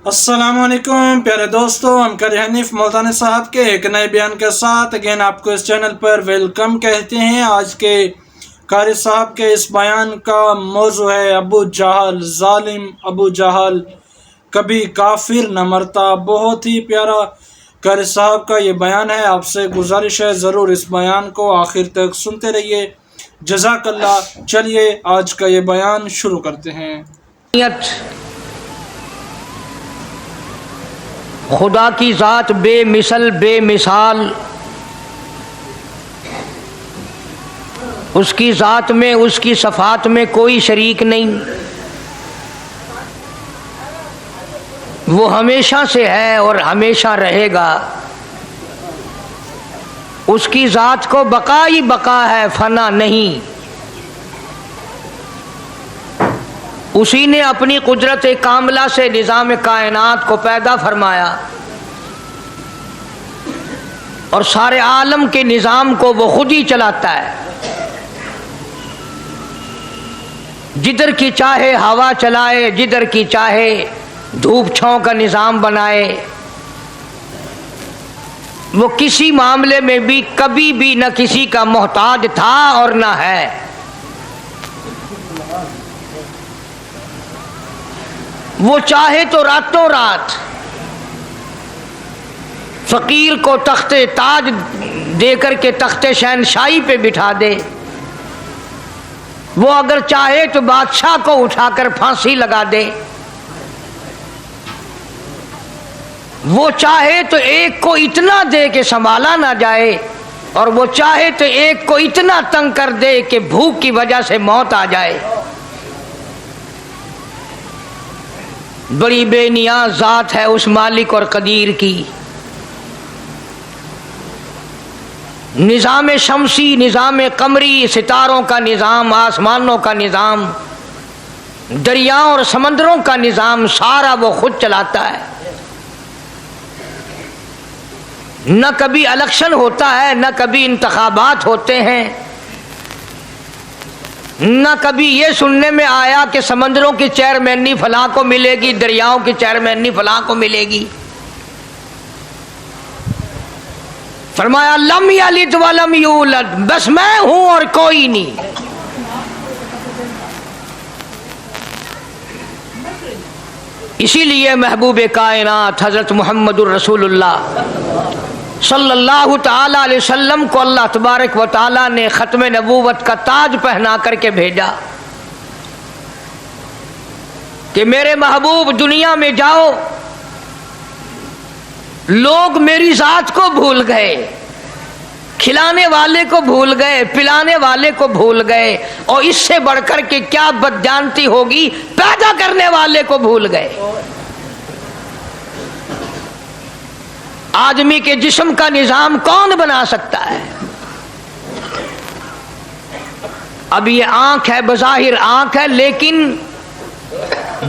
السلام علیکم پیارے دوستو، ہم قاری حنیف ملتانی صاحب کے ایک نئے بیان کے ساتھ اگین آپ کو اس چینل پر ویلکم کہتے ہیں۔ آج کے قاری صاحب کے اس بیان کا موضوع ہے ابو جہل، ظالم ابو جہل کبھی کافر نہ مرتا۔ بہت ہی پیارا قاری صاحب کا یہ بیان ہے، آپ سے گزارش ہے ضرور اس بیان کو آخر تک سنتے رہیے، جزاک اللہ۔ چلیے آج کا یہ بیان شروع کرتے ہیں۔ خدا کی ذات بے مثل بے مثال، اس کی ذات میں اس کی صفات میں کوئی شریک نہیں، وہ ہمیشہ سے ہے اور ہمیشہ رہے گا۔ اس کی ذات کو بقا ہی بقا ہے، فنا نہیں۔ اسی نے اپنی قدرت کاملہ سے نظام کائنات کو پیدا فرمایا اور سارے عالم کے نظام کو وہ خود ہی چلاتا ہے۔ جدھر کی چاہے ہوا چلائے، جدھر کی چاہے دھوپ چھاؤں کا نظام بنائے۔ وہ کسی معاملے میں بھی کبھی بھی نہ کسی کا محتاج تھا اور نہ ہے۔ وہ چاہے تو راتوں رات فقیر کو تخت تاج دے کر کے تخت شہنشاہی پہ بٹھا دے، وہ اگر چاہے تو بادشاہ کو اٹھا کر پھانسی لگا دے، وہ چاہے تو ایک کو اتنا دے کہ سنبھالا نہ جائے، اور وہ چاہے تو ایک کو اتنا تنگ کر دے کہ بھوک کی وجہ سے موت آ جائے۔ بڑی بے نیاز ذات ہے اس مالک اور قدیر کی۔ نظام شمسی، نظام قمری، ستاروں کا نظام، آسمانوں کا نظام، دریاؤں اور سمندروں کا نظام، سارا وہ خود چلاتا ہے۔ نہ کبھی الیکشن ہوتا ہے، نہ کبھی انتخابات ہوتے ہیں، نہ کبھی یہ سننے میں آیا کہ سمندروں کی چیئرمینی فلاں کو ملے گی، دریاؤں کی چیئرمینی فلاں کو ملے گی۔ فرمایا لم یلد ولم یولد، بس میں ہوں اور کوئی نہیں۔ اسی لیے محبوب کائنات حضرت محمد الرسول اللہ صلی اللہ تعالی علیہ وسلم کو اللہ تبارک و تعالی نے ختم نبوت کا تاج پہنا کر کے بھیجا کہ میرے محبوب دنیا میں جاؤ، لوگ میری ذات کو بھول گئے، کھلانے والے کو بھول گئے، پلانے والے کو بھول گئے، اور اس سے بڑھ کر کے کیا بدجانتی ہوگی، پیدا کرنے والے کو بھول گئے۔ آدمی کے جسم کا نظام کون بنا سکتا ہے؟ اب یہ آنکھ ہے، بظاہر آنکھ ہے، لیکن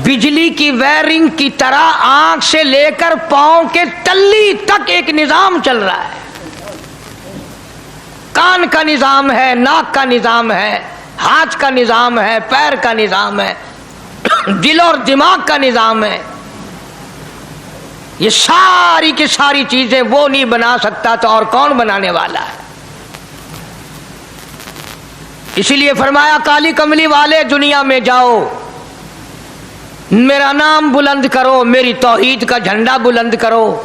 بجلی کی وائرنگ کی طرح آنکھ سے لے کر پاؤں کے تلی تک ایک نظام چل رہا ہے۔ کان کا نظام ہے، ناک کا نظام ہے، ہاتھ کا نظام ہے، پیر کا نظام ہے، دل اور دماغ کا نظام ہے۔ یہ ساری کی ساری چیزیں وہ نہیں بنا سکتا تو اور کون بنانے والا ہے؟ اسی لیے فرمایا کالی کملی والے دنیا میں جاؤ، میرا نام بلند کرو، میری توحید کا جھنڈا بلند کرو،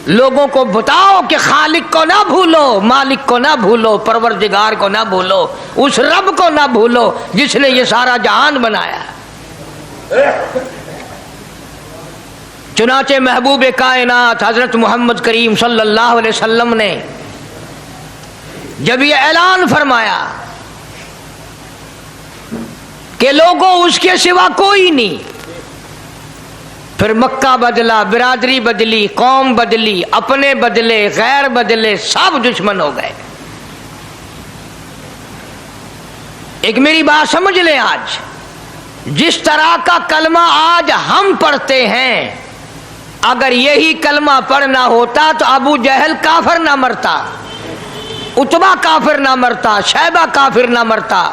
لوگوں کو بتاؤ کہ خالق کو نہ بھولو، مالک کو نہ بھولو، پروردگار کو نہ بھولو، اس رب کو نہ بھولو جس نے یہ سارا جہان بنایا۔ چنانچہ محبوب کائنات حضرت محمد کریم صلی اللہ علیہ وسلم نے جب یہ اعلان فرمایا کہ لوگوں اس کے سوا کوئی نہیں، پھر مکہ بدلا، برادری بدلی، قوم بدلی، اپنے بدلے، غیر بدلے، سب دشمن ہو گئے۔ ایک میری بات سمجھ لیں، آج جس طرح کا کلمہ آج ہم پڑھتے ہیں، اگر یہی کلمہ پڑھنا ہوتا تو ابو جہل کافر نہ مرتا، عتبہ کافر نہ مرتا، شیبہ کافر نہ مرتا،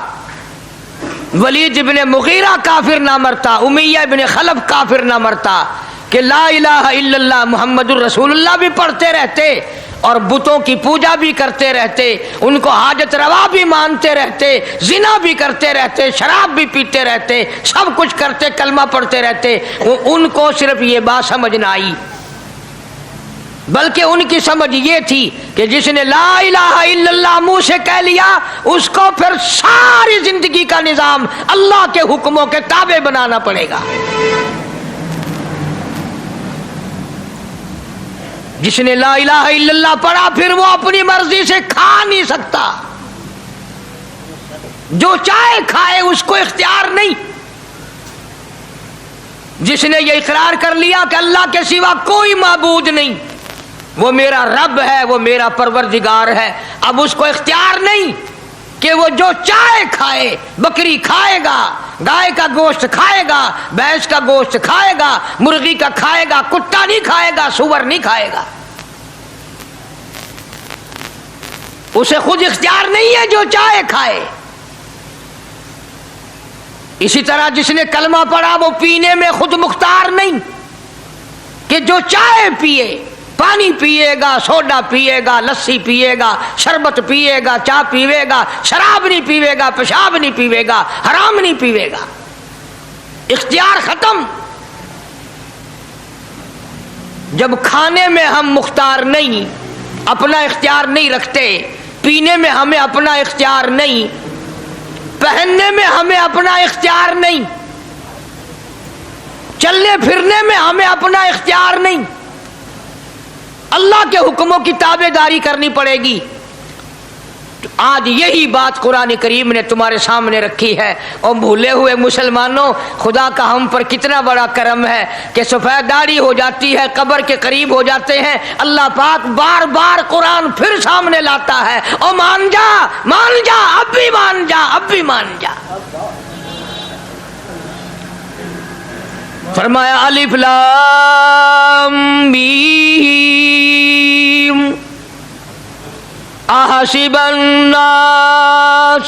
ولید ابن مغیرہ کافر نہ مرتا، امیہ ابن خلف کافر نہ مرتا، کہ لا الہ الا اللہ محمد الرسول اللہ بھی پڑھتے رہتے اور بتوں کی پوجا بھی کرتے رہتے، ان کو حاجت روا بھی مانتے رہتے، زنا بھی کرتے رہتے، شراب بھی پیتے رہتے، سب کچھ کرتے، کلمہ پڑھتے رہتے، ان کو صرف یہ بات سمجھ نہ آئی، بلکہ ان کی سمجھ یہ تھی کہ جس نے لا الہ الا اللہ منہ سے کہہ لیا اس کو پھر ساری زندگی کا نظام اللہ کے حکموں کے تابع بنانا پڑے گا۔ جس نے لا الہ الا اللہ پڑھا پھر وہ اپنی مرضی سے کھا نہیں سکتا، جو چاہے کھائے، اس کو اختیار نہیں۔ جس نے یہ اقرار کر لیا کہ اللہ کے سوا کوئی معبود نہیں، وہ میرا رب ہے، وہ میرا پروردگار ہے، اب اس کو اختیار نہیں کہ وہ جو چاہے کھائے، بکری کھائے گا، گائے کا گوشت کھائے گا، بھینس کا گوشت کھائے گا، مرغی کا کھائے گا، کتا نہیں کھائے گا، سور نہیں کھائے گا، اسے خود اختیار نہیں ہے، جو چاہے کھائے۔ اسی طرح جس نے کلمہ پڑھا وہ پینے میں خود مختار نہیں کہ جو چاہے پیے، پانی پیے گا، سوڈا پیے گا، لسی پیے گا، شربت پیے گا، چائے پیے گا، شراب نہیں پیے گا، پیشاب نہیں پیے گا، حرام نہیں پیے گا، اختیار ختم۔ جب کھانے میں ہم مختار نہیں، اپنا اختیار نہیں رکھتے، پینے میں ہمیں اپنا اختیار نہیں، پہننے میں ہمیں اپنا اختیار نہیں، چلنے پھرنے میں ہمیں اپنا اختیار نہیں، اللہ کے حکموں کی تابع داری کرنی پڑے گی۔ آج یہی بات قرآن کریم نے تمہارے سامنے رکھی ہے۔ اور بھولے ہوئے مسلمانوں، خدا کا ہم پر کتنا بڑا کرم ہے کہ سفید داڑھی ہو جاتی ہے، قبر کے قریب ہو جاتے ہیں، اللہ پاک بار بار قرآن پھر سامنے لاتا ہے، اور مان جا، مان جا، اب بھی مان جا، اب بھی مان جا۔ فرمایا الف لام میم احسب الناس،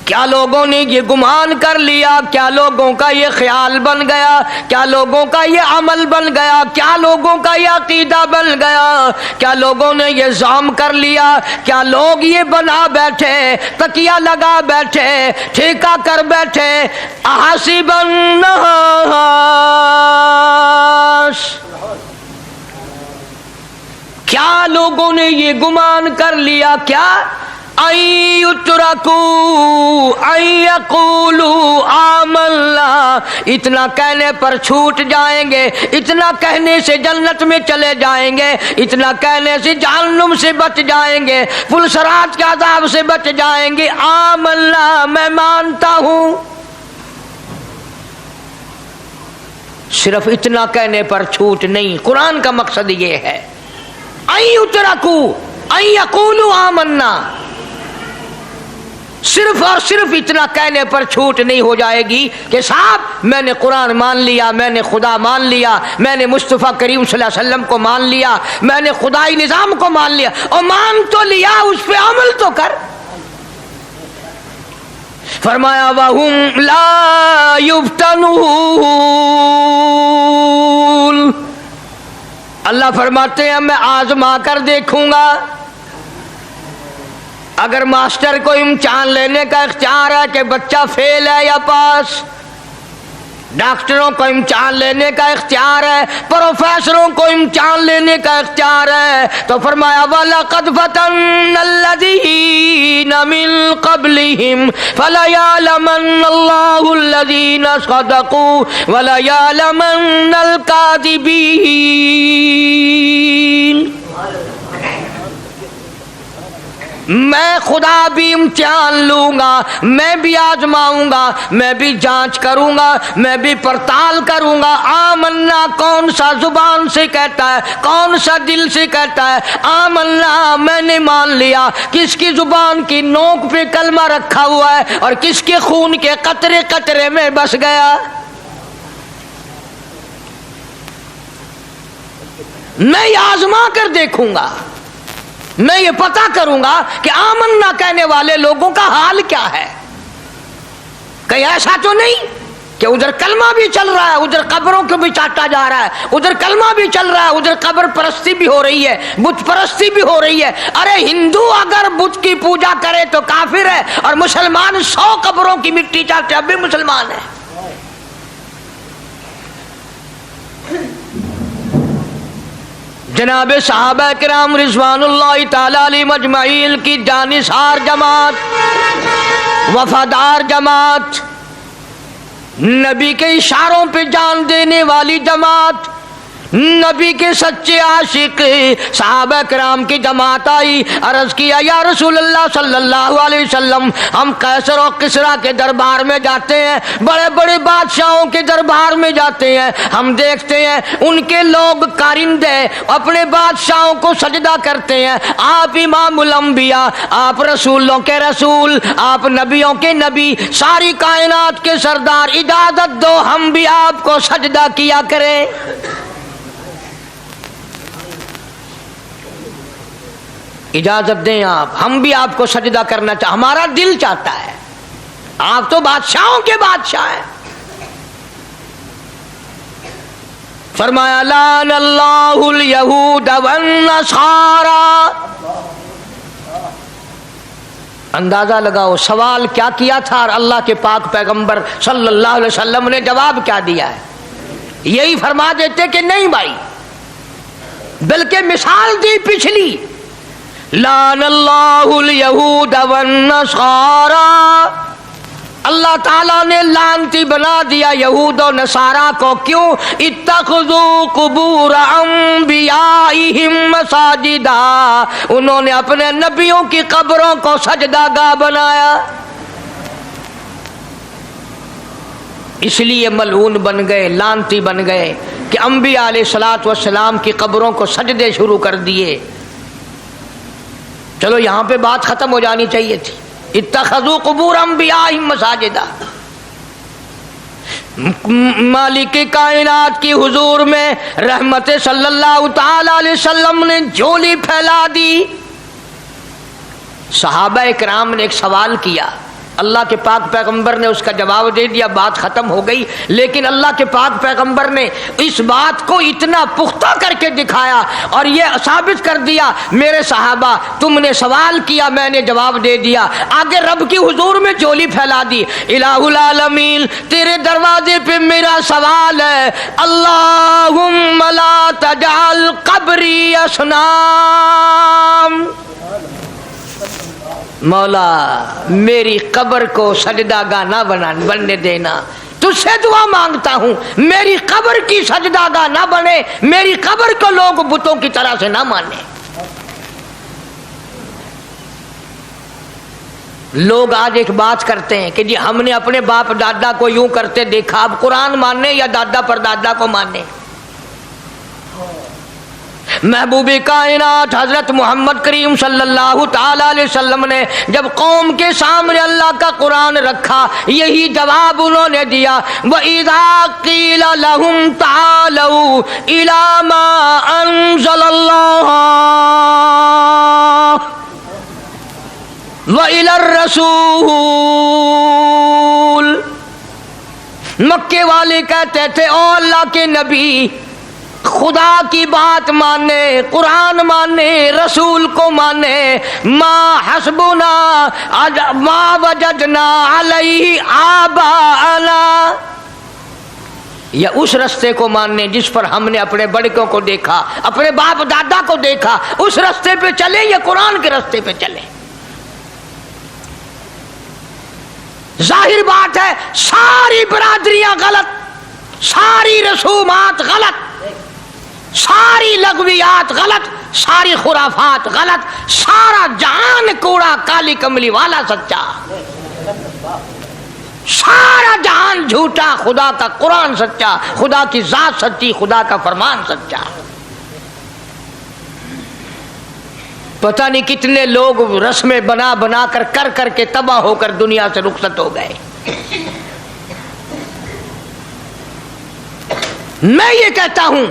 کیا لوگوں نے یہ گمان کر لیا، کیا لوگوں کا یہ خیال بن گیا، کیا لوگوں کا یہ عمل بن گیا، کیا لوگوں کا یہ عقیدہ بن گیا، کیا لوگوں نے یہ زعم کر لیا، کیا لوگ یہ بنا بیٹھے، تکیہ لگا بیٹھے، ٹھیکہ کر بیٹھے، احسب الناس، کیا لوگوں نے یہ گمان کر لیا، کیا ان یترکوا ان یقولوا آمنا، اتنا کہنے پر چھوٹ جائیں گے، اتنا کہنے سے جنت میں چلے جائیں گے، اتنا کہنے سے جہنم سے بچ جائیں گے، پلسرات کے عذاب سے بچ جائیں گے، آمنا میں مانتا ہوں۔ صرف اتنا کہنے پر چھوٹ نہیں، قرآن کا مقصد یہ ہے ان یترکوا ان یقولوا آمنا، صرف اور صرف اتنا کہنے پر چھوٹ نہیں ہو جائے گی کہ صاحب میں نے قرآن مان لیا، میں نے خدا مان لیا، میں نے مصطفیٰ کریم صلی اللہ علیہ وسلم کو مان لیا، میں نے خدائی نظام کو مان لیا، اور مان تو لیا، اس پہ عمل تو کر۔ فرمایا وَهُمْ لَا يُفْتَنُونَ، اللہ فرماتے ہیں میں آزما کر دیکھوں گا۔ اگر ماسٹر کو امتحان لینے کا اختیار ہے کہ بچہ فیل ہے یا پاس، ڈاکٹروں کو امتحان لینے کا اختیار ہے، پروفیسروں کو امتحان لینے کا اختیار ہے، تو فرمایا وَلَقَدْ فَتَنَّ الَّذِينَ مِن قَبْلِهِمْ فَلَيَعْلَمَنَّ اللَّهُ الَّذِينَ صَدَقُوا وَلَيَعْلَمَنَّ الْكَاذِبِينَ۔ میں خدا بھی امتحان لوں گا، میں بھی آزماؤں گا، میں بھی جانچ کروں گا، میں بھی پڑتال کروں گا۔ آمنا کون سا زبان سے کہتا ہے، کون سا دل سے کہتا ہے، آمنا میں نے مان لیا، کس کی زبان کی نوک پہ کلمہ رکھا ہوا ہے اور کس کے خون کے قطرے قطرے میں بس گیا۔ میں یہ آزما کر دیکھوں گا، میں یہ پتہ کروں گا کہ آمنا کہنے والے لوگوں کا حال کیا ہے، کہیں ایسا تو نہیں کہ ادھر کلمہ بھی چل رہا ہے، ادھر قبروں کو بھی چاٹا جا رہا ہے، ادھر کلمہ بھی چل رہا ہے، ادھر قبر پرستی بھی ہو رہی ہے، بت پرستی بھی ہو رہی ہے۔ ارے ہندو اگر بت کی پوجا کرے تو کافر ہے، اور مسلمان 100 قبروں کی مٹی چاٹے اب بھی مسلمان ہے۔ جناب صحابہ کرام رضوان اللہ تعالی علیہم اجمعین کی جانثار جماعت، وفادار جماعت، نبی کے اشاروں پہ جان دینے والی جماعت، نبی کے سچے عاشق صحابہ کرام کی جماعت آئی، عرض کیا یا رسول اللہ صلی اللہ علیہ وسلم، ہم قیصر و کسریٰ کے دربار میں جاتے ہیں، بڑے بڑے بادشاہوں کے دربار میں جاتے ہیں، ہم دیکھتے ہیں ان کے لوگ کارندے اپنے بادشاہوں کو سجدہ کرتے ہیں، آپ امام الانبیاء، آپ رسولوں کے رسول، آپ نبیوں کے نبی، ساری کائنات کے سردار، اجازت دو ہم بھی آپ کو سجدہ کیا کریں۔ اجازت دیں آپ، ہم بھی آپ کو سجدہ کرنا چاہتے، ہمارا دل چاہتا ہے، آپ تو بادشاہوں کے بادشاہ ہیں۔ فرمایا لعن اللہ الیہود والنصارى۔ اندازہ لگاؤ سوال کیا کیا تھا اور اللہ کے پاک پیغمبر صلی اللہ علیہ وسلم نے جواب کیا دیا ہے؟ یہی فرما دیتے کہ نہیں بھائی، بلکہ مثال دی پچھلی، لعن اللہ الیہود والنصارى، اللہ تعالیٰ نے لعنتی بنا دیا یہود و نصارہ کو، کیوں؟ اتخذوا قبور انبیائہم مساجدا، انہوں نے اپنے نبیوں کی قبروں کو سجدہ گاہ بنایا، اس لیے ملعون بن گئے، لعنتی بن گئے کہ انبیاء علیہ السلام کی قبروں کو سجدے شروع کر دیے۔ چلو یہاں پہ بات ختم ہو جانی چاہیے تھی، اتخذوا قبور انبیائہم مساجدا۔ مالک کائنات کی حضور میں رحمت صلی اللہ تعالی علیہ وسلم نے جھولی پھیلا دی۔ صحابہ اکرام نے ایک سوال کیا، اللہ کے پاک پیغمبر نے اس کا جواب دے دیا، بات ختم ہو گئی، لیکن اللہ کے پاک پیغمبر نے اس بات کو اتنا پختہ کر کے دکھایا اور یہ ثابت کر دیا، میرے صحابہ تم نے سوال کیا، میں نے جواب دے دیا، آگے رب کی حضور میں جھولی پھیلا دی۔ الہ العالمین تیرے دروازے پہ میرا سوال ہے، اللہم لا تجعل قبری اصنام، مولا میری قبر کو سجدہ گاہ نہ بننے دینا، تجھ سے دعا مانگتا ہوں میری قبر کی سجدہ گاہ نہ بنے، میری قبر کو لوگ بتوں کی طرح سے نہ مانے۔ لوگ آج ایک بات کرتے ہیں کہ جی ہم نے اپنے باپ دادا کو یوں کرتے دیکھا، اب قرآن ماننے یا دادا پر دادا کو ماننے؟ محبوب کائنات حضرت محمد کریم صلی اللہ تعالی علیہ وسلم نے جب قوم کے سامنے اللہ کا قرآن رکھا، یہی جواب انہوں نے دیا، وَإِذَا قِيلَ لَهُمْ تَعَالَوْا إِلَى مَا أَنزَلَ اللَّهُ وَإِلَى الرَّسُولِ، مکے والے کہتے تھے او اللہ کے نبی، خدا کی بات مانے، قرآن مانے، رسول کو مانے، ما حسبنا ما وجدنا علیہ آباءنا، یا اس رستے کو ماننے جس پر ہم نے اپنے بڑکوں کو دیکھا، اپنے باپ دادا کو دیکھا، اس رستے پہ چلیں یا قرآن کے رستے پہ چلیں؟ ظاہر بات ہے ساری برادریاں غلط، ساری رسومات غلط، ساری لغویات غلط، ساری خرافات غلط، سارا جہان کوڑا کالی کملی والا سچا، سارا جہان جھوٹا، خدا کا قرآن سچا، خدا کی ذات سچی، خدا کا فرمان سچا۔ پتہ نہیں کتنے لوگ رسمیں بنا بنا کر کے تباہ ہو کر دنیا سے رخصت ہو گئے۔ میں یہ کہتا ہوں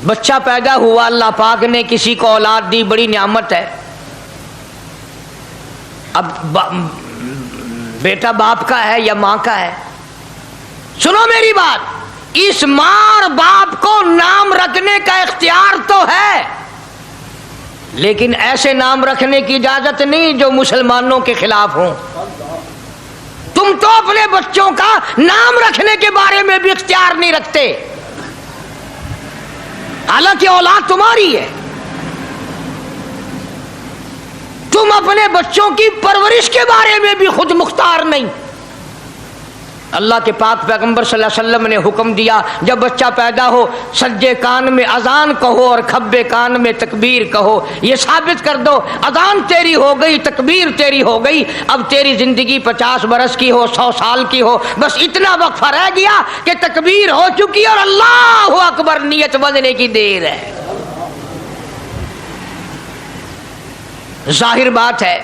بچہ پیدا ہوا، اللہ پاک نے کسی کو اولاد دی، بڑی نعمت ہے۔ اب बेटा बाप का है या माँ का है। सुनो मेरी बात, इस माँ और बाप को नाम रखने का इख्तियार तो है, लेकिन ऐसे नाम रखने की इजाजत नहीं जो मुसलमानों के खिलाफ हो। तुम तो अपने बच्चों का नाम रखने के बारे में भी इख्तियार नहीं रखते, हालांकि औलाद तुम्हारी है। तुम अपने बच्चों की परवरिश के बारे में भी खुद मुख्तार नहीं। अल्लाह के पाक पैगंबर सल्लल्लाहु अलैहि वसल्लम ने हुक्म दिया, जब बच्चा पैदा हो सज्जे कान में अजान कहो और खब्बे कान में तकबीर कहो। ये साबित कर दो अजान तेरी हो गई, तकबीर तेरी हो गई, अब तेरी जिंदगी 50 बरस की हो, 100 साल की हो, बस इतना वक्फा रह गया कि तकबीर हो चुकी और अल्लाहु अकबर नियत बंधने की देर है। जाहिर बात है,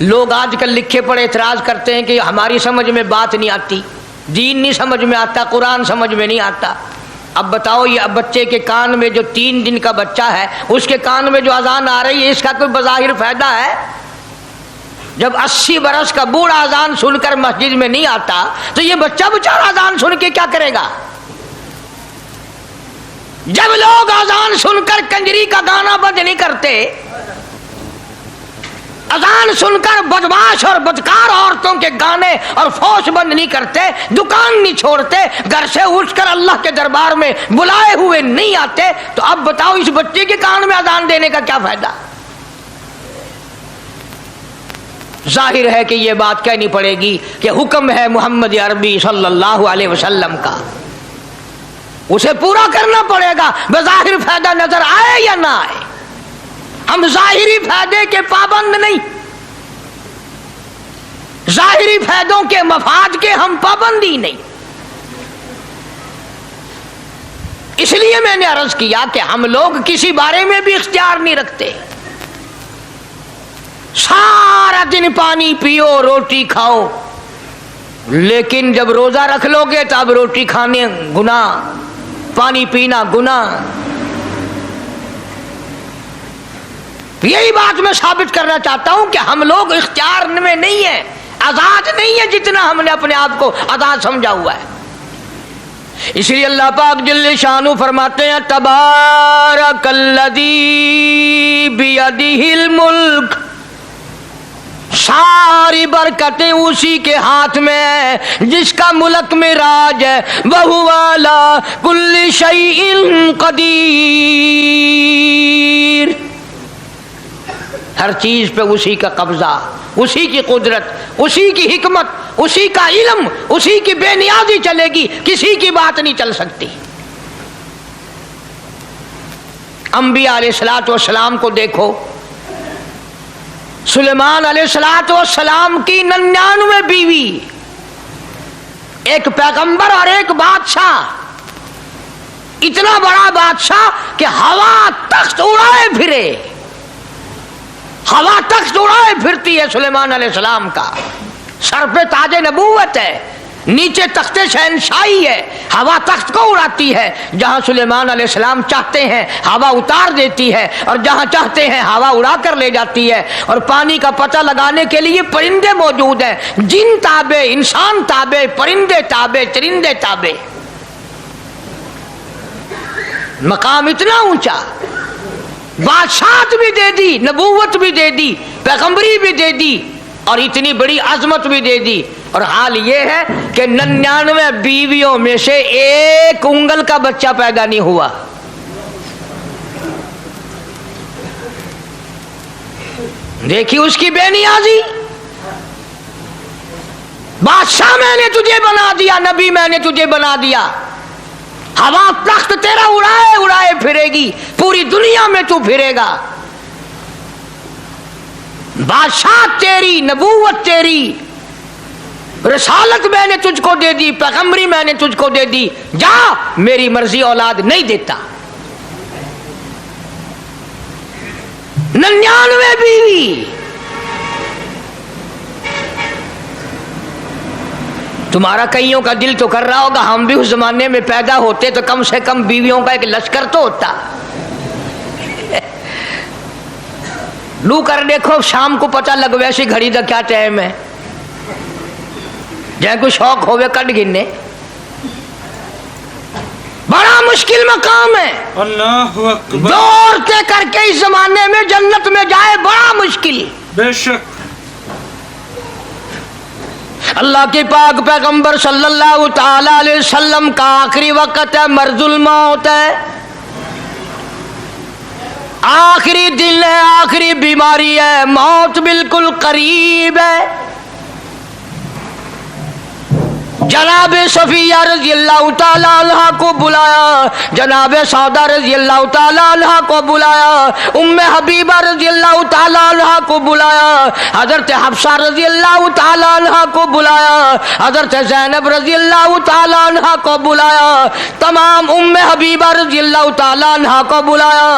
लोग आजकल लिखे पढ़े इतराज करते हैं कि हमारी समझ में बात नहीं आती, दीन नहीं समझ में आता, कुरान समझ में नहीं आता। अब बताओ, ये अब बच्चे के कान में जो 3 दिन का बच्चा है उसके कान में जो अजान आ रही है, इसका कोई बज़ाहिर फायदा है? जब 80 बरस का बूढ़ा अजान सुनकर मस्जिद में नहीं आता तो ये बच्चा बेचारा अजान सुन के क्या करेगा? जब लोग अजान सुनकर कंजरी का गाना बंद नहीं करते, अजान सुनकर बदमाश और बदकार औरतों के गाने और फौज बंद नहीं करते, दुकान नहीं छोड़ते, घर से उठकर अल्लाह के दरबार में बुलाए हुए नहीं आते, तो अब बताओ इस बच्चे के कान में अजान देने का क्या फायदा? जाहिर है कि यह बात कहनी पड़ेगी कि हुक्म है मोहम्मद अरबी सल्लल्लाहु अलैहि वसल्लम का, उसे पूरा करना पड़ेगा, बज़ाहिर फायदा नजर आए या ना आए। हम जाहिरी फायदे के पाबंद नहीं, जाहिरी फायदों के मफाद के हम पाबंदी नहीं। इसलिए मैंने अर्ज किया कि हम लोग किसी बारे में भी इख्तियार नहीं रखते। सारा दिन पानी पियो, रोटी खाओ, लेकिन जब रोजा रख लोगे तो अब रोटी खाने गुनाह, पानी पीना गुनाह। यही बात मैं साबित करना चाहता हूं कि हम लोग इख्तियार में नहीं है, आजाद नहीं है जितना हमने अपने आप को आजाद समझा हुआ है। इसलिए अल्लाह पाक जल्ले शानु फरमाते हैं, तबारकल्लज़ी बियदिहिल मुल्क, सारी बरकतें उसी के हाथ में है जिसका मुल्क में राज है। वहुवा अला कुल्ली शैइन कदीर, हर चीज पे उसी का कब्जा, उसी की कुदरत, उसी की हिकमत, उसी का इल्म, उसी की बेनियाजी चलेगी, किसी की बात नहीं चल सकती। अंबिया अलैहिस्सलातु वस्सलाम को देखो, सुलेमान अलैहिस्सलातु वस्सलाम की 99 बीवी, एक पैगंबर और एक बादशाह, इतना बड़ा बादशाह कि हवा तख्त उड़ाए फिरे, हवा तख्त उड़ाए फिरती है सुलेमान अलैहिस्सलाम का। सर पे ताजे नबूवत है, नीचे तख्ते शहनशाही है, हवा तख्त को उड़ाती है। जहां सुलेमान अलैहिस्सलाम चाहते हैं हवा उतार देती है, और जहां चाहते हैं हवा उड़ा कर ले जाती है। और पानी का पता लगाने के लिए परिंदे मौजूद हैं, जिन ताबे, इंसान ताबे, परिंदे ताबे, चरिंदे ताबे। मकाम इतना ऊंचा, बादशाहत भी दे दी, नबूवत भी दे दी, पैगंबरी भी दे दी, और इतनी बड़ी अजमत भी दे दी। और हाल ये है कि 99 बीवियों में से एक उंगल का बच्चा पैदा नहीं हुआ। देखी उसकी बेनियाजी। बादशाह मैंने तुझे बना दिया, नबी मैंने तुझे बना दिया, हवा तख्त तेरा उड़ाए उड़ाए फिरेगी, पूरी दुनिया में तू फिरेगा। बादशाह तेरी, नबूवत तेरी, रिसालत मैंने तुझको दे दी, पैगंबरी मैंने तुझको दे दी, जा मेरी मर्जी औलाद नहीं देता। 99 बीवी। तुम्हारा कईयों का दिल तो कर रहा होगा हम भी उस जमाने में पैदा होते तो कम से कम बीवियों का एक लश्कर तो होता। लू कर देखो, शाम को पता लग वैसी घड़ी का क्या टाइम है। जै कोई शौक होवे कट गिने। बड़ा मुश्किल मकाम है। अल्लाहु अकबर। दो औरतें करके इस जमाने में जन्नत में जाए बड़ा मुश्किल। बेशक। अल्लाह के पाक पैगंबर सल्लल्लाहु ताला अलैहि वसल्लम का आखिरी वक्त है, मर्जुल मौत है, आखिरी दिन है, आखिरी बीमारी है, मौत बिल्कुल करीब है। जनाब सफिया रजी अल्लाह ताला अन्हा को बुलाया, जनाब सौदा रजी अल्लाह ताला अन्हा को बुलाया, उम्मे हबीबा रजी अल्लाह ताला अन्हा को बुलाया, हजरत हफ्सा रजी अल्लाह ताला अन्हा को बुलाया, हजरत ज़ैनब रजी अल्लाह ताला अन्हा को बुलाया, तमाम उम्मे हबीबा रजी अल्लाह ताला अन्हा को बुलाया,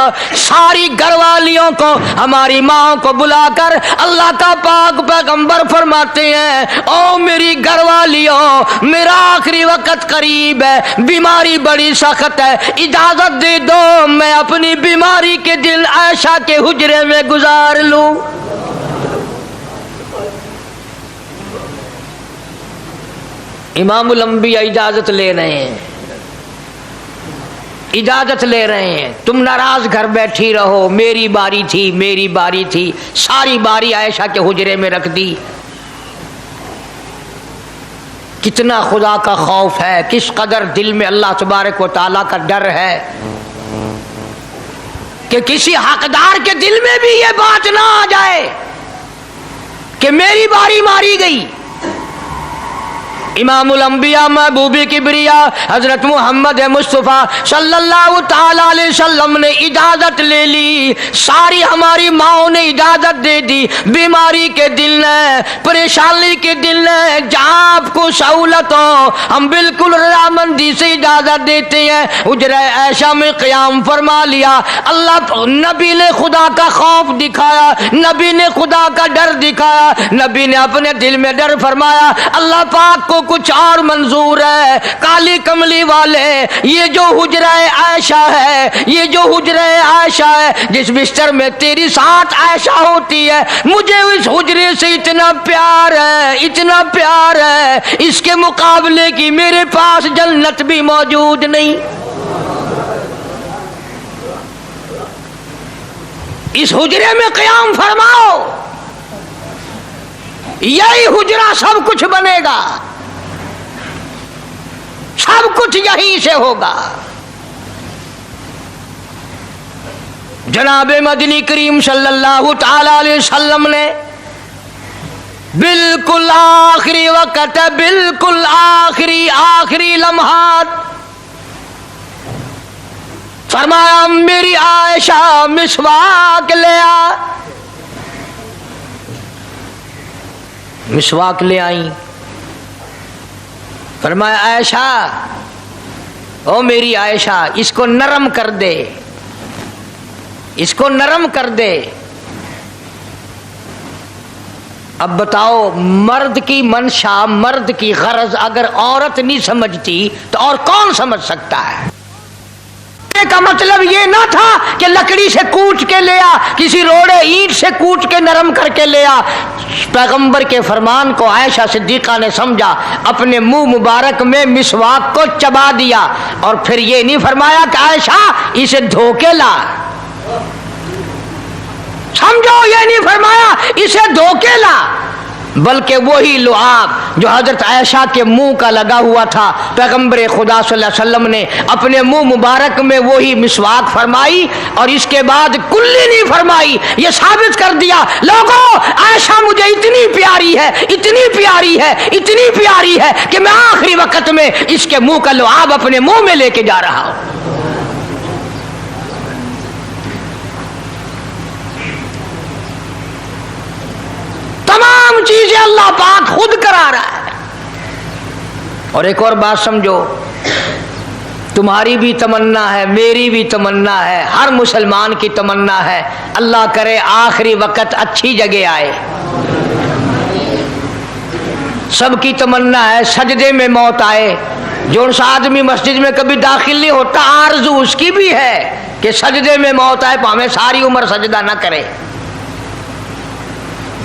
सारी घरवालियों को, हमारी माँ को बुलाकर अल्लाह का पाक पैगंबर फरमाते हैं, ओ मेरी घरवालियों, मेरा आखिरी वक्त करीब है, बीमारी बड़ी सख्त है, इजाजत दे दो मैं अपनी बीमारी के दिन आयशा के हुजरे में गुजार लूं। इमामुल अंबिया इजाजत ले रहे हैं, इजाजत ले रहे हैं, तुम नाराज घर बैठी रहो, मेरी बारी थी, मेरी बारी थी, सारी बारी आयशा के हुजरे में रख दी। कितना खुदा का खौफ है, किस कदर दिल में अल्लाह तबारक व तआला का डर है कि किसी हकदार के दिल में भी ये बात ना आ जाए कि मेरी बारी मारी गई। इमामुल अंबिया महबूबी किबरिया हजरत मोहम्मद मुस्तफ़ा सल्लल्लाहु ताला अलैहि वसल्लम ने इजाजत ले ली, सारी हमारी माओ ने इजाजत दे दी, बीमारी के दिल ने, परेशानी के दिल ने, जहाँ आपको सहूलत हो हम बिल्कुल रजामंदी से इजाजत देते हैं। हुजरा ऐशा में क़याम फरमा लिया, अल्लाह नबी ने खुदा का खौफ दिखाया, नबी ने खुदा का डर दिखाया, नबी ने अपने दिल में डर फरमाया, अल्लाह पाक को कुछ और मंजूर है। काली कमली वाले, ये जो हुजरा आयशा है, ये जो हुजरा आयशा है, जिस बिस्तर में तेरी साथ आयशा होती है, मुझे इस हुजरे से इतना प्यार है, इतना प्यार है, इसके मुकाबले की मेरे पास जन्नत भी मौजूद नहीं। इस हुजरे में क़याम फरमाओ, यही हुजरा सब कुछ बनेगा, सब कुछ यहीं से होगा। जनाब मदनी करीम सल्लल्लाहु ताला अलैहि वसल्लम ने बिल्कुल आखिरी वक्त, बिल्कुल आखिरी लम्हात फरमाया, मेरी आयशा मिसवाक ले आ। मिसवाक ले आई, फरमाया आयशा, ओ मेरी आयशा, इसको नरम कर दे, इसको नरम कर दे। अब बताओ, मर्द की मंशा, मर्द की गरज अगर औरत नहीं समझती तो और कौन समझ सकता है? का मतलब ये ना था कि लकड़ी से कूट के ले आ, किसी रोड़े ईंट से कूट के नरम करके ले आ। पैगंबर के फरमान को आयशा सिद्दीका ने समझा, अपने मुंह मुबारक में मिसवाक को चबा दिया और फिर ये नहीं फरमाया कि आयशा इसे धो के ला, समझो, ये नहीं फरमाया इसे धो के ला, बल्कि वही लुआब जो हजरत आयशा के मुंह का लगा हुआ था, पैगंबर खुदा सल्लल्लाहु अलैहि वसल्लम ने अपने मुंह मुबारक में वही मिसवाक फरमाई और इसके बाद कुल्ली नहीं फरमाई। ये साबित कर दिया, लोगों, आयशा मुझे इतनी प्यारी है, इतनी प्यारी है, इतनी प्यारी है कि मैं आखिरी वक्त में इसके मुंह का लुआब अपने मुंह में लेके जा रहा हूं। तमाम चीजें अल्लाह पाक खुद करा रहा है। और एक और बात समझो, तुम्हारी भी तमन्ना है, मेरी भी तमन्ना है, हर मुसलमान की तमन्ना है, अल्लाह करे आखिरी वक्त अच्छी जगह आए। सबकी तमन्ना है सजदे में मौत आए। जो आदमी मस्जिद में कभी दाखिल नहीं होता, आरज़ू उसकी भी है कि सजदे में मौत आए, भावें सारी उम्र सजदा ना करे।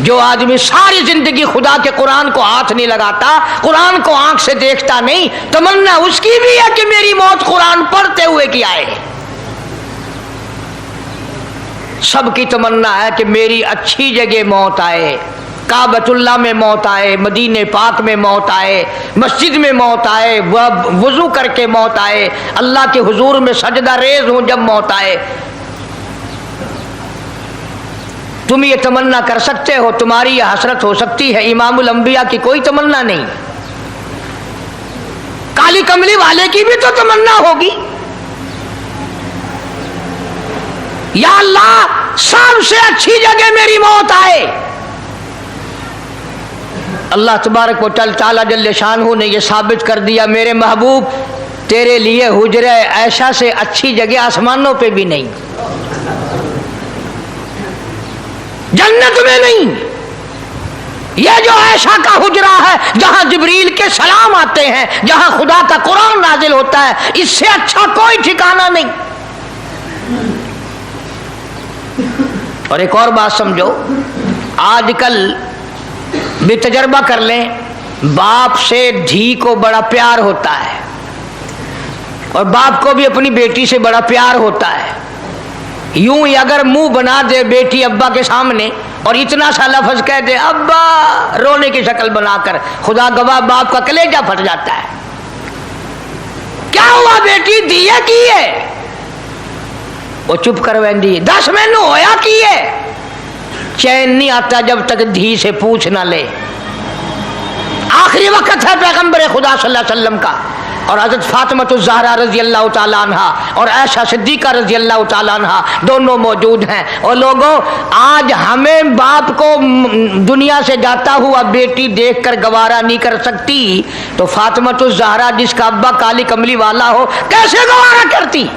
जो आदमी सारी जिंदगी खुदा के कुरान को हाथ नहीं लगाता, कुरान को आंख से देखता नहीं, तमन्ना उसकी भी है कि मेरी मौत कुरान पढ़ते हुए की आए। सबकी तमन्ना है कि मेरी अच्छी जगह मौत आए, काबतुल्लाह में मौत आए, मदीने पाक में मौत आए, मस्जिद में मौत आए, वजू करके मौत आए, अल्लाह के हुजूर में सजदा रेज हूं जब मौत आए। तुम ये तमन्ना कर सकते हो, तुम्हारी यह हसरत हो सकती है। इमामुल अंबिया की कोई तमन्ना नहीं, काली कमली वाले की भी तो तमन्ना होगी, या अल्लाह सबसे अच्छी जगह मेरी मौत आए। अल्लाह तबारक व तआला जल्ले शानहू ने यह साबित कर दिया, मेरे महबूब तेरे लिए हुजरे ऐशा से अच्छी जगह आसमानों पे भी नहीं, जन्नत में नहीं। यह जो ऐशा का हुजरा है जहां जिब्रील के सलाम आते हैं, जहां खुदा का कुरान नाजिल होता है, इससे अच्छा कोई ठिकाना नहीं। और एक और बात समझो, आजकल भी तजर्बा कर लें, बाप से धी को बड़ा प्यार होता है और बाप को भी अपनी बेटी से बड़ा प्यार होता है। यूं ही अगर मुंह बना दे बेटी अब्बा के सामने और इतना सा लफ्ज कह दे अब्बा, रोने की शक्ल बनाकर, खुदा गवाह बाप का कलेजा फट जाता है। क्या हुआ बेटी, दिए की है? वो चुप कर वेंदी, 10 मैनू होया की है? चैन नहीं आता जब तक धी से पूछ ना ले। आखिरी वक्त है पैगंबर खुदा सल्लल्लाहु अलैहि वसल्लम का, और हजरत फातिमातुज़ ज़हरा रज़ी अल्लाह ताला अन्हा और आयशा सिद्दीक़ा रज़ी अल्लाह ताला अन्हा दोनों मौजूद हैं। और लोगों, आज हमें बाप को दुनिया से जाता हुआ बेटी देखकर गवारा नहीं कर सकती, तो फातिमातुज़ ज़हरा जिसका अब्बा काली कमली वाला हो कैसे गवारा करती?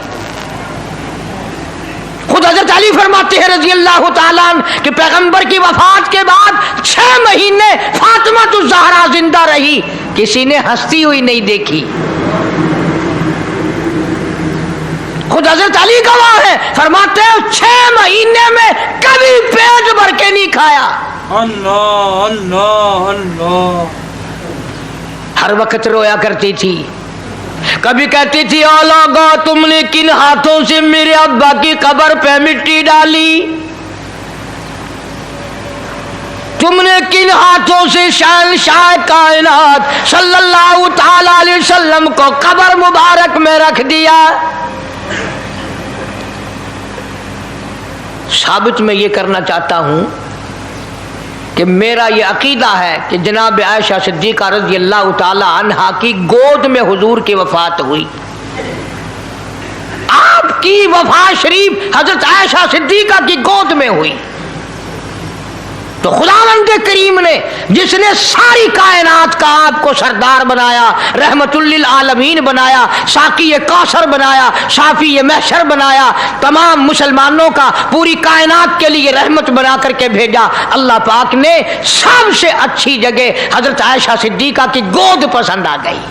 खुद हजरत अली फरमाते हैं रज़ी अल्लाह ताला अन्हु कि पैगंबर की वफात के बाद 6 महीने फातिमातुज़ ज़हरा जिंदा रही, किसी ने हंसती हुई नहीं देखी। खुद हजरत अली गवाह है, फरमाते हैं 6 महीने में कभी पेट भर के नहीं खाया। अल्लाह अल्लाह अल्लाह। हर वक्त रोया करती थी, कभी कहती थी ओ लोगो, तुमने किन हाथों से मेरे अब्बा की कब्र पे मिट्टी डाली, तुमने किन हाथों से शहंशाह कायनात सल्लल्लाहु ताला अलैहि वसल्लम को कब्र मुबारक में रख दिया। साबित मैं ये करना चाहता हूं कि मेरा ये अकीदा है कि जनाब आयशा सिद्दीक़ा रज़ी अल्लाह ताला अन्हा की गोद में हुजूर की वफात हुई। आपकी वफात शरीफ हजरत आयशा सिद्दीक़ा की गोद में हुई। तो खुदावंद करीम ने जिसने सारी कायनात का आपको सरदार बनाया, रहमतुल्लिल आलमीन बनाया, साकी कौसर बनाया, शाफी महशर बनाया, तमाम मुसलमानों का पूरी कायनात के लिए रहमत बना करके भेजा, अल्लाह पाक ने सबसे अच्छी जगह हजरत आयशा सिद्दीक़ा की गोद पसंद आ गई।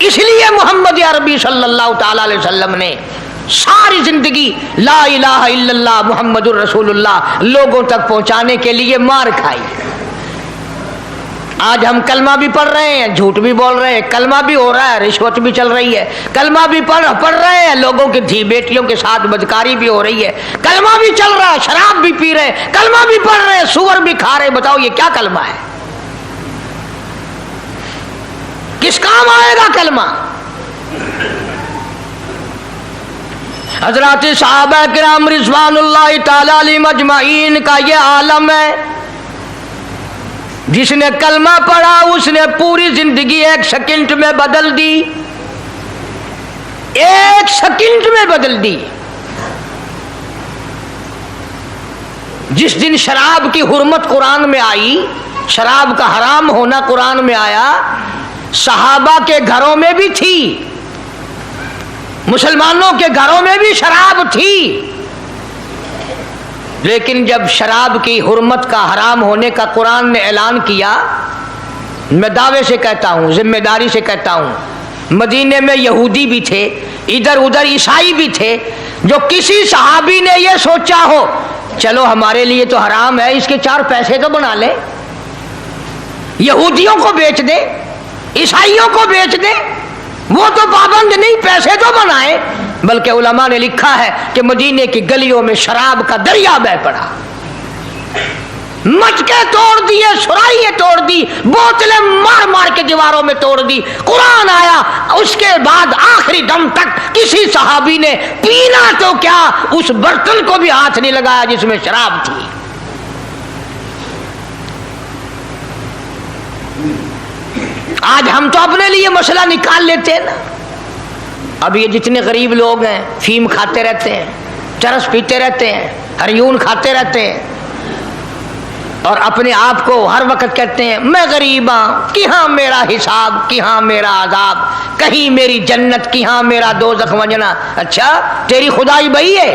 इसलिए मोहम्मद अरबी सल्लल्लाहु ताला अलैहि वसल्लम ने सारी जिंदगी ला इलाहा इल्लल्लाह मुहम्मदुर रसूलुल्लाह लोगों तक पहुंचाने के लिए मार खाई। आज हम कलमा भी पढ़ रहे हैं, झूठ भी बोल रहे हैं, कलमा भी हो रहा है, रिश्वत भी चल रही है, कलमा भी पढ़ रहे हैं, लोगों की धी बेटियों के साथ बदकारी भी हो रही है, कलमा भी चल रहा है, शराब भी पी रहे हैं, कलमा भी पढ़ रहे हैं, सुअर भी खा रहे हैं। बताओ ये क्या कलमा है? किस काम आएगा कलमा? हजरत सहाबा किराम रिज़वानुल्लाहि ताला अलैहिम अजमाइन का ये आलम है, जिसने कलमा पढ़ा उसने पूरी जिंदगी 1 सेकंड में बदल दी, 1 सेकंड में बदल दी। जिस दिन शराब की हुर्मत कुरान में आई, शराब का हराम होना कुरान में आया, सहाबा के घरों में भी थी, मुसलमानों के घरों में भी शराब थी, लेकिन जब शराब की हुर्मत का हराम होने का कुरान ने ऐलान किया, मैं दावे से कहता हूं, जिम्मेदारी से कहता हूं, मदीने में यहूदी भी थे, इधर उधर ईसाई भी थे, जो किसी सहाबी ने ये सोचा हो चलो हमारे लिए तो हराम है, इसके 4 पैसे तो बना ले, यहूदियों को बेच दे, ईसाइयों को बेच दे, वो तो पाबंद नहीं, पैसे तो बनाए। बल्कि उलमा ने लिखा है कि मदीने की गलियों में शराब का दरिया बह पड़ा, मटके तोड़ दिए, सुराइयां तोड़ दी, बोतलें मार मार के दीवारों में तोड़ दी। कुरान आया, उसके बाद आखिरी दम तक किसी सहाबी ने पीना तो क्या उस बर्तन को भी हाथ नहीं लगाया जिसमें शराब थी। आज हम तो अपने लिए मसला निकाल लेते हैं ना। अब ये जितने गरीब लोग हैं फीम खाते रहते हैं, चरस पीते रहते हैं, हरियून खाते रहते हैं और अपने आप को हर वक्त कहते हैं मैं गरीब हूं, कि हाँ मेरा हिसाब, कि हाँ मेरा आजाब, कहीं मेरी जन्नत, कि हाँ मेरा दोज़ख वंजना। अच्छा तेरी खुदाई बही है?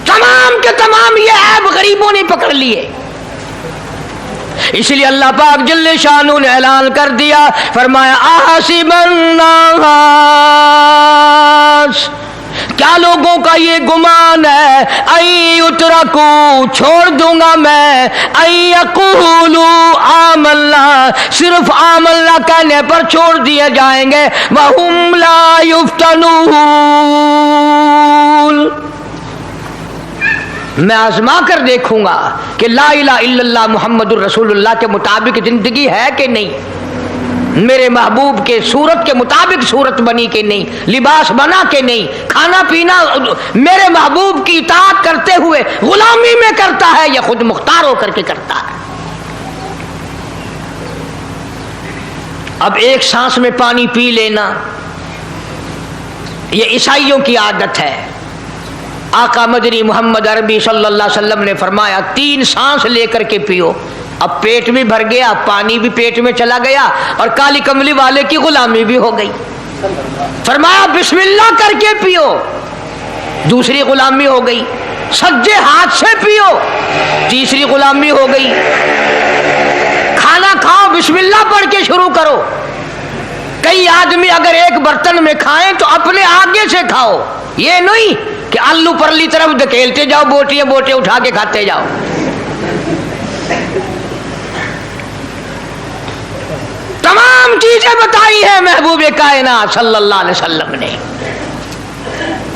तमाम के तमाम ये ऐब गरीबों ने पकड़ लिए। इसलिए अल्लाह पाक जल्ले शानू ने ऐलान कर दिया, फरमाया आसिबन नास, क्या लोगों का ये गुमान है, आई उतरकू छोड़ दूंगा मैं, आई यकूलू आमल्ला सिर्फ आमल्ला कहने पर छोड़ दिए जाएंगे, वहुम ला युफ्तनून, मैं आजमा कर देखूंगा कि ला इलाहा इल्लल्लाह मुहम्मदुर रसूलुल्लाह के मुताबिक जिंदगी है कि नहीं, मेरे महबूब के सूरत के मुताबिक सूरत बनी कि नहीं, लिबास बना कि नहीं, खाना पीना मेरे महबूब की इताअत करते हुए गुलामी में करता है या खुद मुख्तार होकर के करता है। अब एक सांस में पानी पी लेना ये ईसाइयों की आदत है। आका मदनी मोहम्मद अरबी सल्लल्लाहु अलैहि वसल्लम ने फरमाया 3 सांस लेकर के पियो। अब पेट भी भर गया, पानी भी पेट में चला गया और काली कमली वाले की गुलामी भी हो गई। फरमाया बिस्मिल्लाह करके पियो, दूसरी गुलामी हो गई। सज्जे हाथ से पियो, तीसरी गुलामी हो गई। खाना खाओ बिस्मिल्लाह पढ़ के शुरू करो। कई आदमी अगर एक बर्तन में खाएं तो अपने आगे से खाओ, ये नहीं कि आलू परली तरफ धकेलते जाओ, बोटियां बोटे उठा के खाते जाओ। तमाम चीजें बताई है महबूब कायनात सल्लल्लाहु अलैहि वसल्लम ने।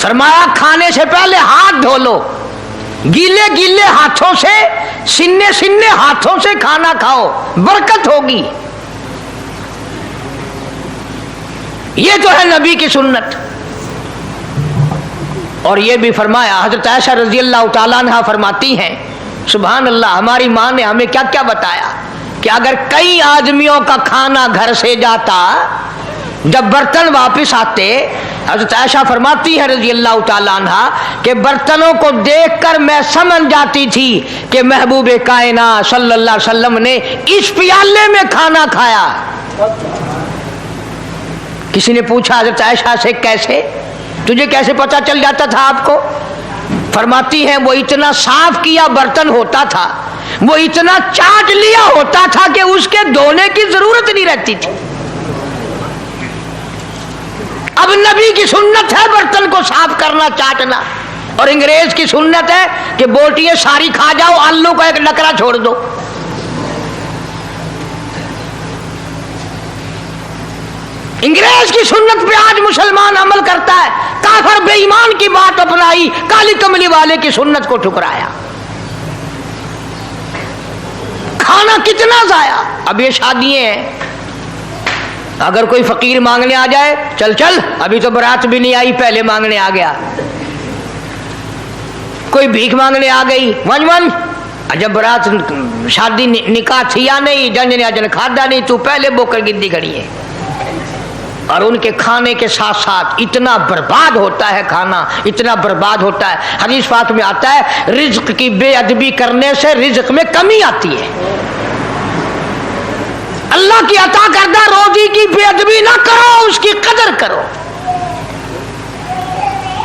फरमाया खाने से पहले हाथ धो लो, गीले गीले हाथों से, सिन्ने सिन्ने हाथों से खाना खाओ, बरकत होगी। ये तो है नबी की सुन्नत। और ये भी फरमाया, हजरत आयशा रजी अल्लाह तआला अन्हा फरमाती हैं, सुभान अल्लाह, हमारी माँ ने हमें क्या क्या बताया कि अगर कई आदमियों का खाना घर से जाता, जब बर्तन वापस आते, हजरत आयशा फरमाती है रजी अल्लाह तआला अन्हा कि बर्तनों को देखकर मैं समझ जाती थी कि महबूब कायनात सल्लल्लाहु अलैहि वसल्लम ने इस प्याले में खाना खाया। किसी ने पूछा हजरत आयशा से, कैसे, तुझे कैसे पता चल जाता था आपको? फरमाती हैं वो इतना साफ किया बर्तन होता था, वो इतना चाट लिया होता था कि उसके धोने की जरूरत नहीं रहती थी। अब नबी की सुन्नत है बर्तन को साफ करना, चाटना, और अंग्रेज की सुन्नत है कि बोटियां सारी खा जाओ, आलू का एक नकरा छोड़ दो। अंग्रेज की सुन्नत पे आज मुसलमान अमल करता है, काफिर बेईमान की बात अपनाई, काली कमली वाले की सुन्नत को ठुकराया। खाना कितना जाया। अब ये शादियां हैं, अगर कोई फकीर मांगने आ जाए, चल चल अभी तो बारात भी नहीं आई, पहले मांगने आ गया। कोई भीख मांगने आ गई, वन वन, जब बारात शादी निकाह थी या नहीं, जंज ने अजन खादा नहीं, तू पहले बोकर गिद्दी खड़ी है। और उनके खाने के साथ साथ इतना बर्बाद होता है खाना, इतना बर्बाद होता है। हदीस पाक में आता है रिज्क की बेअदबी करने से रिज्क में कमी आती है। अल्लाह की अता करदा रोजी की बेअदबी ना करो, उसकी कदर करो।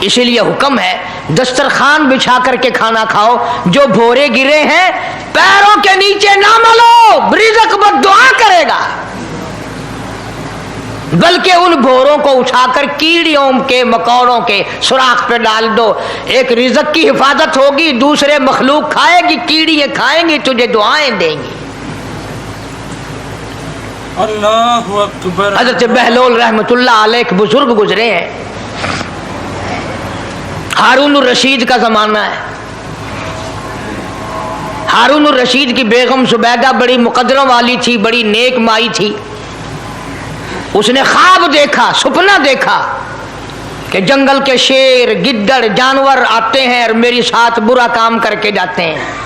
इसीलिए हुक्म है दस्तरखान बिछा करके खाना खाओ, जो भोरे गिरे हैं पैरों के नीचे ना मलो, रिज्क बद्दुआ करेगा। बल्कि उन भोरों को उठाकर कीड़ियों के मकोड़ों के सुराख पे डाल दो। एक रिज़्क की हिफाजत होगी, दूसरे मखलूक खाएगी, कीड़ियाँ खाएंगी, तुझे दुआएं देंगी। अल्लाहु अकबर। हज़रत बहलोल रहमतुल्लाह अलैह एक बुजुर्ग गुजरे हैं, हारून रशीद का ज़माना है। हारून रशीद की बेगम जुबैदा बड़ी मुकद्दरों वाली थी, बड़ी नेक माई थी। उसने ख्वाब देखा, सपना देखा कि जंगल के शेर, गिद्दड़, जानवर आते हैं और मेरे साथ बुरा काम करके जाते हैं।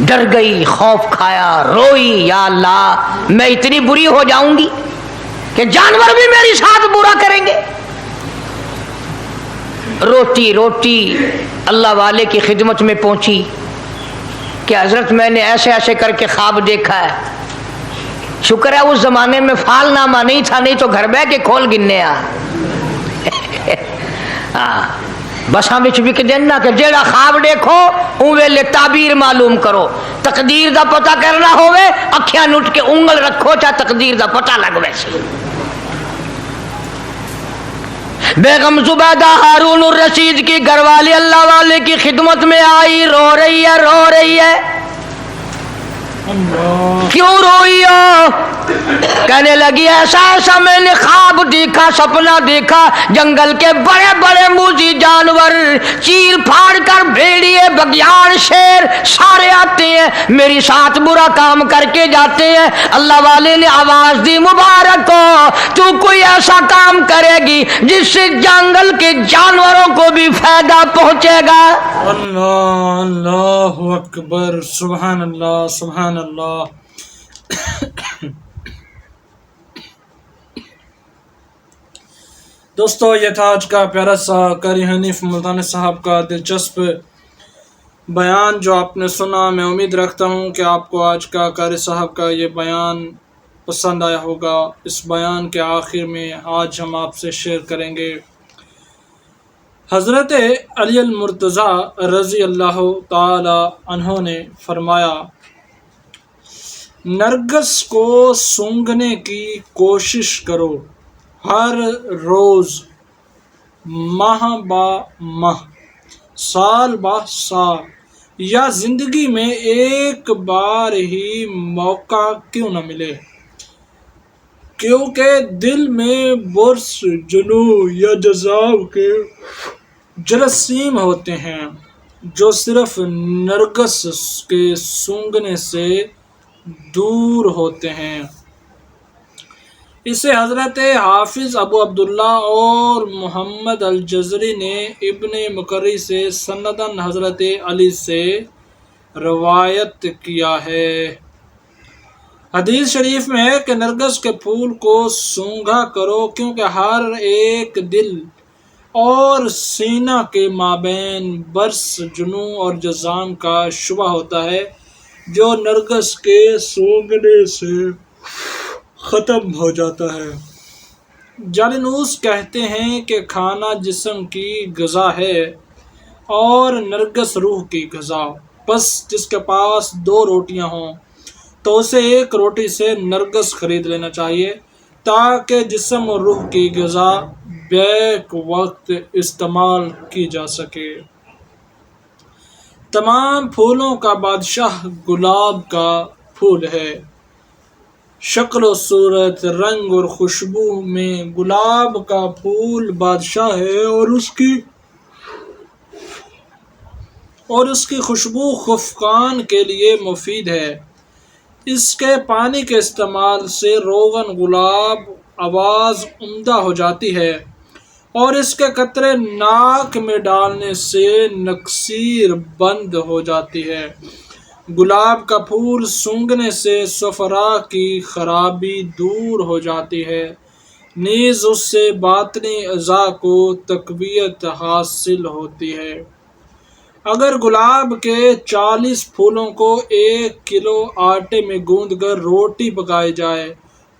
डर गई, खौफ खाया, रोई, या अल्लाह मैं इतनी बुरी हो जाऊंगी कि जानवर भी मेरे साथ बुरा करेंगे। रोती रोती अल्लाह वाले की खिदमत में पहुंची कि हजरत मैंने ऐसे ऐसे करके ख्वाब देखा है। शुक्र है उस जमाने में फालनामा नहीं था, नहीं तो घर बह के खोल गिनने आ बसा विच विक देना कि जेड़ा ख्वाब देखो उन वेले ताबीर मालूम करो। तकदीर दा पता करना होवे, अखियां नुट के उंगल रखो, चाहे तकदीर दा पता लग वैसे। बेगम जुबैदा हारून रशीद की घरवाली अल्लाह वाले की खिदमत में आई, रो रही है, रो रही है। क्यों रोई हो? कहने लगी ऐसा ऐसा मैंने ख्वाब देखा, सपना देखा, जंगल के बड़े बड़े मुजी जानवर चीर फाड़ कर, भेड़िए, बघियाड़, शेर सारे आते हैं, मेरी साथ बुरा काम करके जाते हैं। अल्लाह वाले ने आवाज दी, मुबारक हो, तू कोई ऐसा काम करेगी जिससे जंगल के जानवरों को भी फायदा पहुंचेगा। अल्लाह, अल्लाहु अकबर, सुभान अल्लाह, सुभान अल्लाह। दोस्तों, ये था आज का प्यारा सा कारी हनीफ मुल्तानी साहब का दिलचस्प बयान जो आपने सुना। मैं उम्मीद रखता हूँ कि आपको आज का कारी साहब का ये बयान पसंद आया होगा। इस बयान के आखिर में आज हम आपसे शेयर करेंगे हज़रत अली अल मुर्तज़ा रज़ी अल्लाह ताला अन्हो ने फरमाया, नरगिस को सूंघने की कोशिश करो, हर रोज़, माह बा माह, साल बा साल, या ज़िंदगी में एक बार ही मौका क्यों न मिले, क्योंकि दिल में बुर्स, जुनू या जज़ाब के जरासीम होते हैं जो सिर्फ नरगिस के सूंघने से दूर होते हैं। इसे हज़रत हाफिज़ अबू अब्दुल्ला और मोहम्मद अल जज़री ने इब्ने मुकर्री से सनदन हज़रत अली से रवायत किया है। हदीस शरीफ में है कि नरगिस के फूल को सूंघा करो, क्योंकि हर एक दिल और सीना के माबैन बर्स, जुनू और जज़ाम का शुबा होता है जो नरगिस के सूंघने से ख़त्म हो जाता है। जालिनूस कहते हैं कि खाना जिस्म की ग़िज़ा है और नरगिस रूह की ग़िज़ा। बस जिसके पास 2 रोटियां हों तो उसे एक रोटी से नरगिस खरीद लेना चाहिए ताकि जिस्म और रूह की ग़िज़ा बैक वक्त इस्तेमाल की जा सके। तमाम फूलों का बादशाह गुलाब का फूल है। शक्ल और सूरत, रंग और खुशबू में गुलाब का फूल बादशाह है और उसकी खुशबू खुफकान के लिए मुफीद है। इसके पानी के इस्तेमाल से रोगन गुलाब आवाज़ उम्दा हो जाती है और इसके कतरे नाक में डालने से नक्सीर बंद हो जाती है। गुलाब का फूल सूंघने से सफरा की खराबी दूर हो जाती है, नीज़ उससे बातनी अज़ा को तक़वियत हासिल होती है। अगर गुलाब के 40 फूलों को 1 किलो आटे में गूंदकर रोटी पकाई जाए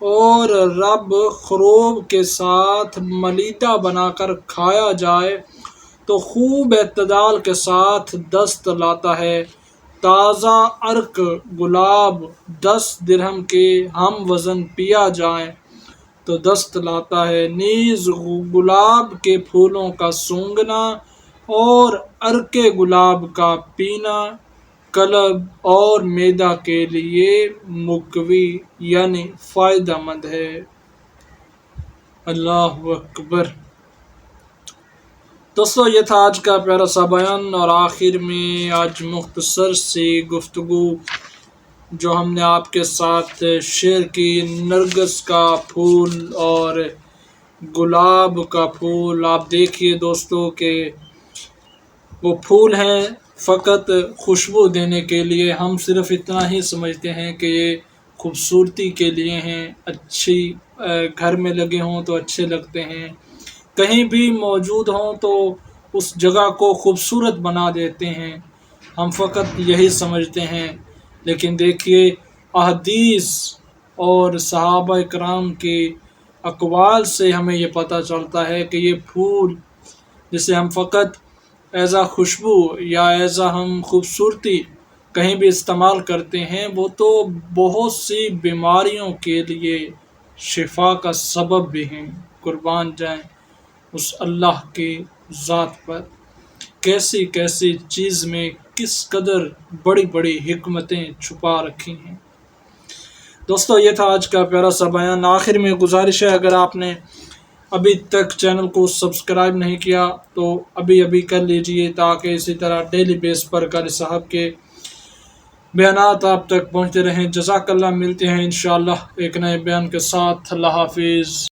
और रब खरूब के साथ मलीदा बनाकर खाया जाए तो खूब एतदाल के साथ दस्त लाता है। ताज़ा अर्क गुलाब 10 दिरहम के हम वज़न पिया जाए تو دست لاتا ہے، نیز گلاب کے پھولوں کا سونگھنا اور عرق گلاب کا پینا قلب اور معدہ کے لیے مقوی یعنی فائدہ مند ہے۔ اللہ اکبر۔ دوستو یہ تھا آج کا پیارا سا بیان، اور آخر میں آج مختصر سی گفتگو جو ہم نے آپ کے ساتھ شیئر کی، نرگس کا پھول اور گلاب کا پھول۔ آپ دیکھیے دوستو کہ وہ پھول ہیں فقط خوشبو دینے کے لیے، ہم صرف اتنا ہی سمجھتے ہیں کہ یہ خوبصورتی کے لیے ہیں، اچھی گھر میں لگے ہوں تو اچھے لگتے ہیں، کہیں بھی موجود ہوں تو اس جگہ کو خوبصورت بنا دیتے ہیں، ہم فقط یہی سمجھتے ہیں۔ لیکن دیکھیے احادیث اور صحابہ کرام کے اقوال سے ہمیں یہ پتہ چلتا ہے کہ یہ پھول جسے ہم فقط ایز اے خوشبو یا ایز اے ہم خوبصورتی کہیں بھی استعمال کرتے ہیں، وہ تو بہت سی بیماریوں کے لیے شفا کا سبب بھی ہیں۔ قربان جائیں اس اللہ کی ذات پر، کیسی کیسی چیز میں کس قدر بڑی بڑی حکمتیں چھپا رکھی ہیں۔ دوستو یہ تھا آج کا پیارا سا بیان۔ آخر میں گزارش ہے، اگر آپ نے ابھی تک چینل کو سبسکرائب نہیں کیا تو ابھی کر لیجئے، تاکہ اسی طرح ڈیلی بیس پر قاری صاحب کے بیانات آپ تک پہنچتے رہیں۔ جزاک اللہ، ملتے ہیں انشاءاللہ ایک نئے بیان کے ساتھ۔ اللہ حافظ۔